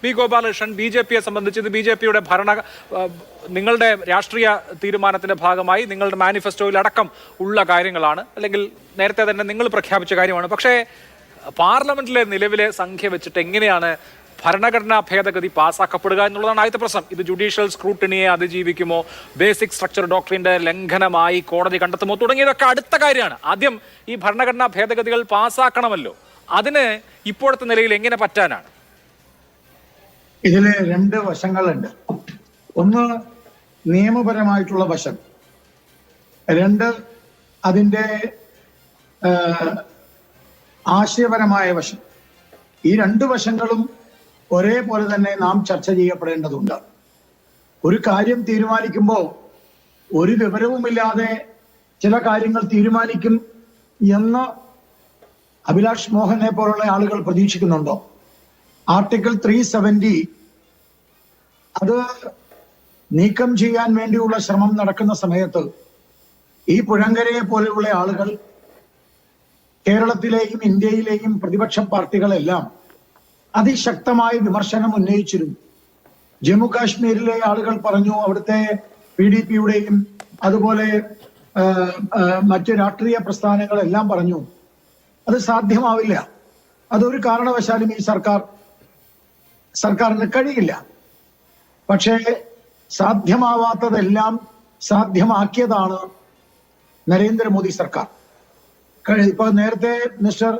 P Gopalakrishnan BJPയെ സംബന്ധിച്ച് ഇത് BJPയുടെ നിങ്ങളുടെ രാഷ്ട്രീയ തീരുമാനത്തിന്റെ ഭാഗമായി നിങ്ങളുടെ മാനിഫെസ്റ്റോയിൽ അടക്കം ഉള്ള കാര്യങ്ങളാണ്, അല്ലെങ്കിൽ നേരത്തെ തന്നെ നിങ്ങൾ പ്രഖ്യാപിച്ച കാര്യമാണ്. പക്ഷേ പാർലമെന്റിലെ നിലവിലെ സംഖ്യ വെച്ചിട്ട് എങ്ങനെയാണ് ഭരണഘടനാ ഭേദഗതി പാസ്സാക്കപ്പെടുക എന്നുള്ളതാണ് ആദ്യത്തെ പ്രശ്നം. ഇത് ജുഡീഷ്യൽ സ്ക്രൂട്ടിനിയെ അതിജീവിക്കുമോ, ബേസിക് സ്ട്രക്ചർ ഡോക്ട്രിന്റെ ലംഘനമായി കോടതി കണ്ടെത്തുമോ തുടങ്ങിയതൊക്കെ അടുത്ത കാര്യമാണ്. ആദ്യം ഈ ഭരണഘടനാ ഭേദഗതികൾ പാസ്സാക്കണമല്ലോ. അതിന് ഇപ്പോഴത്തെ നിലയിൽ എങ്ങനെ പറ്റാനാണ്? ഇതില് രണ്ട് വശങ്ങളുണ്ട്. ഒന്ന് നിയമപരമായിട്ടുള്ള വശം, രണ്ട് അതിൻ്റെ ആശയപരമായ വശം. ഈ രണ്ട് വശങ്ങളും ഒരേപോലെ തന്നെ നാം ചർച്ച ചെയ്യപ്പെടേണ്ടതുണ്ട്. ഒരു കാര്യം തീരുമാനിക്കുമ്പോൾ ഒരു വിവരവുമില്ലാതെ ചില കാര്യങ്ങൾ തീരുമാനിക്കും എന്ന് അഭിലാഷ് മോഹനെ പോലുള്ള ആളുകൾ പ്രതീക്ഷിക്കുന്നുണ്ടോ? ആർട്ടിക്കിൾ 370 അത് നീക്കം ചെയ്യാൻ വേണ്ടിയുള്ള ശ്രമം നടക്കുന്ന സമയത്ത് ഈ പുഴങ്കരയെ പോലെയുള്ള ആളുകൾ കേരളത്തിലെയും ഇന്ത്യയിലെയും പ്രതിപക്ഷ പാർട്ടികളെല്ലാം അതിശക്തമായ വിമർശനം ഉന്നയിച്ചിരുന്നു. ജമ്മു കാശ്മീരിലെ ആളുകൾ പറഞ്ഞു, അവിടുത്തെ PDPയുടെയും അതുപോലെ മറ്റ് രാഷ്ട്രീയ പ്രസ്ഥാനങ്ങളെല്ലാം പറഞ്ഞു അത് സാധ്യമാവില്ല, അതൊരു കാരണവശാലും ഈ സർക്കാരിന് കഴിയില്ല. പക്ഷേ സാധ്യമാവാത്തതെല്ലാം സാധ്യമാക്കിയതാണ് നരേന്ദ്രമോദി സർക്കാർ. ഇപ്പൊ നേരത്തെ മിസ്റ്റർ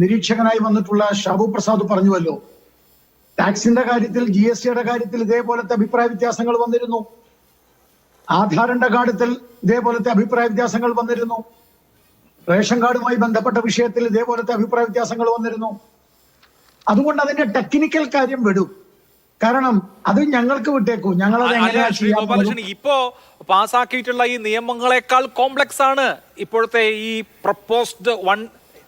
നിരീക്ഷകനായി വന്നിട്ടുള്ള ഷാബു പ്രസാദ് പറഞ്ഞുവല്ലോ, ടാക്സിന്റെ കാര്യത്തിൽ, GSTയുടെ കാര്യത്തിൽ ഇതേപോലത്തെ അഭിപ്രായ വ്യത്യാസങ്ങൾ വന്നിരുന്നു. ആധാറിന്റെ കാര്യത്തിൽ ഇതേപോലത്തെ അഭിപ്രായ വ്യത്യാസങ്ങൾ വന്നിരുന്നു. റേഷൻ കാർഡുമായി ബന്ധപ്പെട്ട വിഷയത്തിൽ ഇതേപോലത്തെ അഭിപ്രായ വ്യത്യാസങ്ങൾ വന്നിരുന്നു. അതുകൊണ്ട് അതിന്റെ ടെക്നിക്കൽ കാര്യം വിടും, കാരണം അത് ഞങ്ങൾക്ക് വിട്ടേക്കൂ. ഞങ്ങളത് ഇപ്പോ പാസ്സാക്കിയിട്ടുള്ള ഈ നിയമങ്ങളെക്കാൾ കോംപ്ലക്സ് ആണ് ഇപ്പോഴത്തെ ഈ proposed one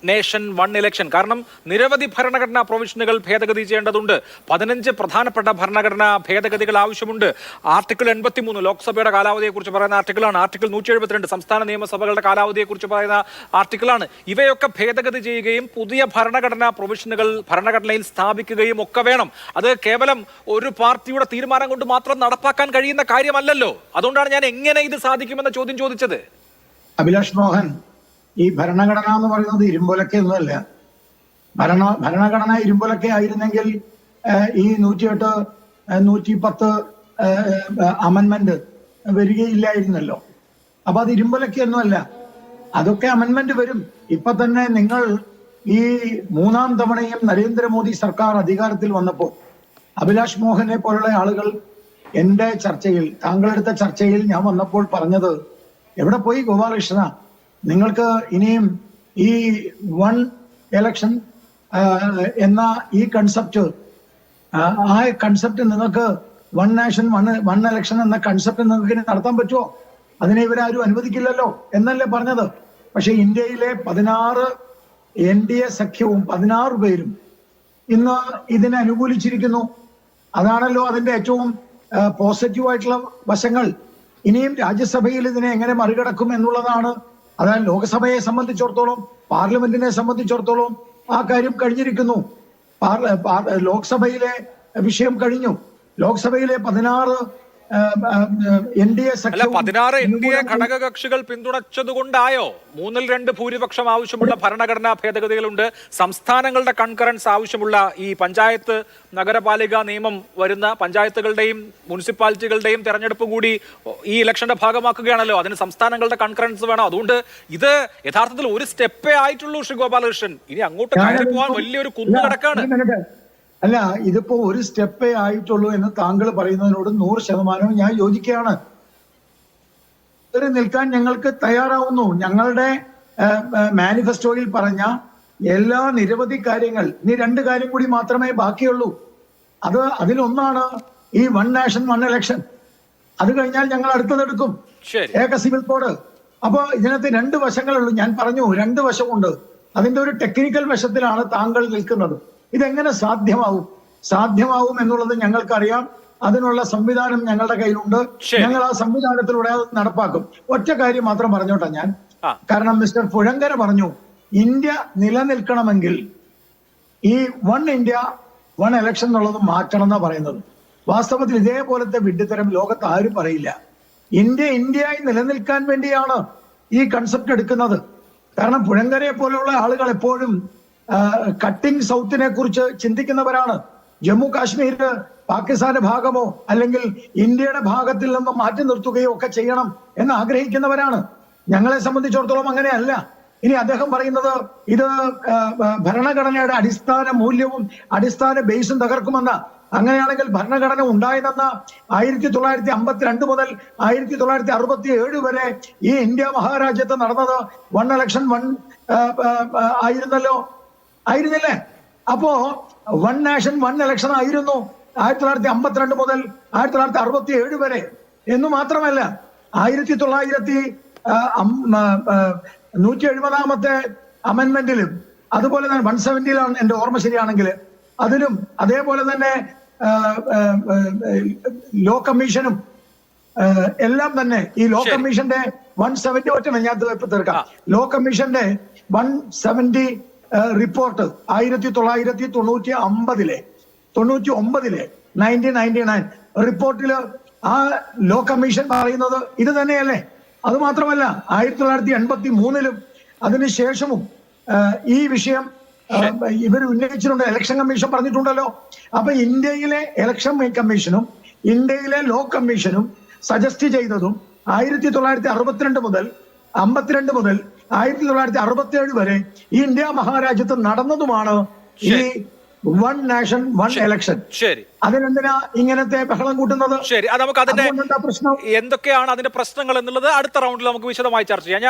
nation one election. കാരണം നിരവധി ഭരണഘടനാ പ്രൊവിഷനുകൾ ഭേദഗതി ചെയ്യേണ്ടതുണ്ട്. 15 പ്രധാനപ്പെട്ട ഭരണഘടനാ ഭേദഗതികൾ ആവശ്യമുണ്ട്. ആർട്ടിക്കിൾ 83 ലോക്സഭയുടെ കാലാവധിയെക്കുറിച്ച് പറയുന്ന ആർട്ടിക്കിളാണ്. ആർട്ടിക്കിൾ 172 സംസ്ഥാന നിയമസഭകളുടെ കാലാവധിയെക്കുറിച്ച് പറയുന്ന ആർട്ടിക്കിളാണ്. ഇവയൊക്കെ ഭേദഗതി ചെയ്യുകയും പുതിയ ഭരണഘടനാ പ്രൊവിഷനുകൾ ഭരണഘടനയിൽ സ്ഥാപിക്കുകയും ഒക്കെ വേണം. അത് കേവലം ഒരു പാർട്ടിയുടെ തീരുമാനം കൊണ്ട് മാത്രം നടപ്പാക്കാൻ കഴിയുന്ന കാര്യമല്ലല്ലോ. അതുകൊണ്ടാണ് ഞാൻ എങ്ങനെ ഇത് സാധിക്കുമെന്ന ചോദ്യം ചോദിച്ചത്. അഭിലാഷ് മോഹൻ, ഈ ഭരണഘടന എന്ന് പറയുന്നത് ഇരുമ്പൊലക്കെ ഒന്നുമല്ല. ഭരണഘടന ഇരുമ്പൊലക്കെ ആയിരുന്നെങ്കിൽ ഈ 108, 110 അമെന്റ്മെന്റ് വരികയില്ലായിരുന്നല്ലോ. അപ്പൊ അത് ഇരുമ്പൊലക്കൊന്നുമല്ല, അതൊക്കെ അമെന്റ്മെന്റ് വരും. ഇപ്പൊ തന്നെ നിങ്ങൾ ഈ 3ാം തവണയും നരേന്ദ്രമോദി സർക്കാർ അധികാരത്തിൽ വന്നപ്പോൾ അഭിലാഷ് മോഹനെ പോലുള്ള ആളുകൾ എന്റെ ചർച്ചയിൽ, താങ്കളെടുത്ത ചർച്ചയിൽ ഞാൻ വന്നപ്പോൾ പറഞ്ഞത്, എവിടെ പോയി ഗോപാലകൃഷ്ണ, നിങ്ങൾക്ക് ഇനിയും ഈ വൺ എലക്ഷൻ എന്ന ഈ കൺസെപ്റ്റ്, ആ കൺസെപ്റ്റ് നിങ്ങൾക്ക് വൺ നാഷൻ വൺ എലക്ഷൻ എന്ന കൺസെപ്റ്റ് നിങ്ങൾക്ക് നടത്താൻ പറ്റുമോ? അതിനെ ഇവരാരും അനുവദിക്കില്ലല്ലോ എന്നല്ലേ പറഞ്ഞത്. പക്ഷെ ഇന്ത്യയിലെ 16 NDA സഖ്യവും 16 പേരും ഇന്ന് ഇതിനെ അനുകൂലിച്ചിരിക്കുന്നു. അതാണല്ലോ അതിന്റെ ഏറ്റവും പോസിറ്റീവായിട്ടുള്ള വശങ്ങൾ. ഇനിയും രാജ്യസഭയിൽ ഇതിനെ എങ്ങനെ മറികടക്കും എന്നുള്ളതാണ്. അതായത് ലോക്സഭയെ സംബന്ധിച്ചിടത്തോളം, പാർലമെന്റിനെ സംബന്ധിച്ചിടത്തോളം ആ കാര്യം കഴിഞ്ഞിരിക്കുന്നു. ലോക്സഭയിലെ വിഷയം കഴിഞ്ഞു. ലോക്സഭയിലെ 16 NDA ഘടകകക്ഷികൾ പിന്തുണച്ചതുകൊണ്ടായോ 3/2 ഭൂരിപക്ഷം ആവശ്യമുള്ള ഭരണഘടനാ ഭേദഗതികളുണ്ട്. സംസ്ഥാനങ്ങളുടെ കൺകറൻസ് ആവശ്യമുള്ള ഈ പഞ്ചായത്ത് നഗരപാലിക നിയമം വരുന്ന പഞ്ചായത്തുകളുടെയും മുനിസിപ്പാലിറ്റികളുടെയും തെരഞ്ഞെടുപ്പ് കൂടി ഈ ഇലക്ഷന്റെ ഭാഗമാക്കുകയാണല്ലോ. അതിന് സംസ്ഥാനങ്ങളുടെ കൺകറൻസ് വേണം. അതുകൊണ്ട് ഇത് യഥാർത്ഥത്തിൽ ഒരു സ്റ്റെപ്പേ ആയിട്ടുള്ളൂ ശ്രീ ഗോപാലകൃഷ്ണൻ. ഇനി അങ്ങോട്ട് കയറി പോകാൻ വലിയൊരു കുന്നു കിടക്കാണ്. അല്ല, ഇതിപ്പോ ഒരു സ്റ്റെപ്പേ ആയിട്ടുള്ളൂ എന്ന് താങ്കൾ പറയുന്നതിനോട് 100% ഞാൻ യോജിക്കുകയാണ്. നിൽക്കാൻ ഞങ്ങൾക്ക് തയ്യാറാവുന്നു. ഞങ്ങളുടെ മാനിഫെസ്റ്റോയിൽ പറഞ്ഞ എല്ലാ നിരവധി കാര്യങ്ങൾ, ഇനി 2 കാര്യം കൂടി മാത്രമേ ബാക്കിയുള്ളൂ. അതിലൊന്നാണ് ഈ വൺ നാഷൻ വൺ ഇലക്ഷൻ. അത് കഴിഞ്ഞാൽ ഞങ്ങൾ അടുത്തതെടുക്കും, ഏക സിവിൽ കോഡ്. അപ്പൊ ഇതിനകത്ത് 2 വശങ്ങളുള്ളൂ. ഞാൻ പറഞ്ഞു 2 വശമുണ്ട്. അതിന്റെ ഒരു ടെക്നിക്കൽ വശത്തിലാണ് താങ്കൾ നിൽക്കുന്നത്. ഇതെങ്ങനെ സാധ്യമാവും എന്നുള്ളത് ഞങ്ങൾക്കറിയാം. അതിനുള്ള സംവിധാനം ഞങ്ങളുടെ കയ്യിലുണ്ട്. ഞങ്ങൾ ആ സംവിധാനത്തിലൂടെ അത് നടപ്പാക്കും. ഒറ്റ കാര്യം മാത്രം പറഞ്ഞോട്ടെ ഞാൻ, കാരണം മിസ്റ്റർ പുഴങ്കര പറഞ്ഞു ഇന്ത്യ നിലനിൽക്കണമെങ്കിൽ ഈ വൺ ഇന്ത്യ വൺ ഇലക്ഷൻ എന്നുള്ളത് മാറ്റണം എന്നാ പറയുന്നത്. വാസ്തവത്തിൽ ഇതേപോലത്തെ വിഡ്ഢിത്തരം ലോകത്ത് ആരും പറയില്ല. ഇന്ത്യയായി നിലനിൽക്കാൻ വേണ്ടിയാണ് ഈ കൺസെപ്റ്റ് എടുക്കുന്നത്. കാരണം പുഴങ്കരയെ പോലെയുള്ള ആളുകൾ എപ്പോഴും കട്ടിംഗ് സൗത്തിനെ കുറിച്ച് ചിന്തിക്കുന്നവരാണ്. ജമ്മു കാശ്മീർ പാകിസ്ഥാന്റെ ഭാഗമോ അല്ലെങ്കിൽ ഇന്ത്യയുടെ ഭാഗത്തിൽ നിന്ന് മാറ്റി നിർത്തുകയോ ഒക്കെ ചെയ്യണം എന്ന് ആഗ്രഹിക്കുന്നവരാണ്. ഞങ്ങളെ സംബന്ധിച്ചിടത്തോളം അങ്ങനെയല്ല. ഇനി അദ്ദേഹം പറയുന്നത് ഇത് ഭരണഘടനയുടെ അടിസ്ഥാന മൂല്യവും അടിസ്ഥാന ബേസും തകർക്കുമെന്ന. അങ്ങനെയാണെങ്കിൽ ഭരണഘടന ഉണ്ടായതെന്ന 1952 മുതൽ 1967 വരെ ഈ ഇന്ത്യ മഹാരാജ്യത്ത് നടന്നത് വൺ ഇലക്ഷൻ ആയിരുന്നില്ലേ? അപ്പോ വൺ നാഷൻ വൺ ഇലക്ഷൻ ആയിരുന്നു 1952 മുതൽ 1967 വരെ. എന്ന് മാത്രമല്ല 1970 അമെന്റ്മെന്റിലും അതുപോലെ തന്നെ 170 എന്റെ ഓർമ്മ ശരിയാണെങ്കിൽ അതിലും അതേപോലെ തന്നെ ലോ കമ്മീഷനും എല്ലാം തന്നെ ഈ ലോ കമ്മീഷന്റെ 170 ഒറ്റ ഞാൻ ഇപ്പൊ തീർക്കാം. ലോ കമ്മീഷന്റെ 170 റിപ്പോർട്ട് 1999 1999 റിപ്പോർട്ടില് ആ ലോ കമ്മീഷൻ പറയുന്നത് ഇത് തന്നെയല്ലേ? അത് മാത്രമല്ല 1983 അതിനുശേഷവും ഈ വിഷയം ഇവർ ഉന്നയിച്ചിട്ടുണ്ട്. ഇലക്ഷൻ കമ്മീഷൻ പറഞ്ഞിട്ടുണ്ടല്ലോ. അപ്പൊ ഇന്ത്യയിലെ ഇലക്ഷൻ കമ്മീഷനും ഇന്ത്യയിലെ ലോ കമ്മീഷനും സജസ്റ്റ് ചെയ്തതും 1962 മുതൽ 52 മുതൽ 1967 വരെ ഈ ഇന്ത്യ മഹാരാജ്യത്ത് നടന്നതുമാണ് ഈ വൺ നാഷൻ വൺ ഇലക്ഷൻ. ശരി, അതിനെന്തിനാ ഇങ്ങനത്തെ ബഹളം കൂട്ടുന്നത്? ശരി, അത് നമുക്ക് അതിന്റെ പ്രശ്നം എന്തൊക്കെയാണ് അതിന്റെ പ്രശ്നങ്ങൾ എന്നുള്ളത് അടുത്ത റൗണ്ടിൽ നമുക്ക് വിശദമായി ചർച്ച ചെയ്യാം.